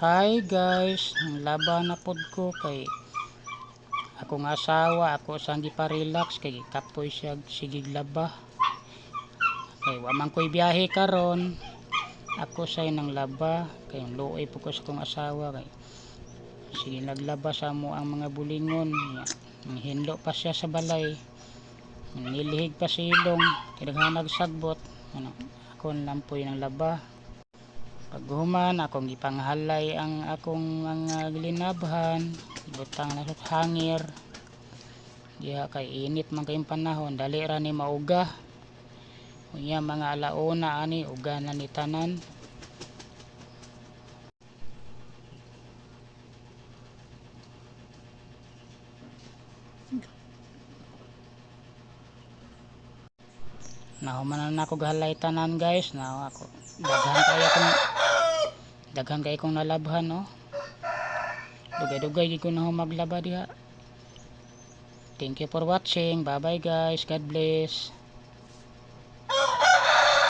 Hi guys, laban na pod ko kay akong asawa, ako sang gipa-relax kay kapoy siya sigig laba. Kay wa man ko'y biyahe karon. Ako say nang laba kay luoy po ko sa akong asawa kay sige naglaba sa mo ang mga bulingon. Hinlo pa siya sa balay. Nilihig pa silong, kidaghanag sagbot. Ako lampoy ng laba. Paghuman akong gipanghalay ang akong mga linabhan, butang na sa hangir. Diha kay init man kayong panahon, dali ra ni mauga. Unya mga alauna ani uga na ni tanan. Nahuman na ako gahalay tanan guys, na ako daghan kay kong nalabhan no. Dugay-dugay gid ko na maglaba diha. Thank you for watching. Bye bye guys. God bless.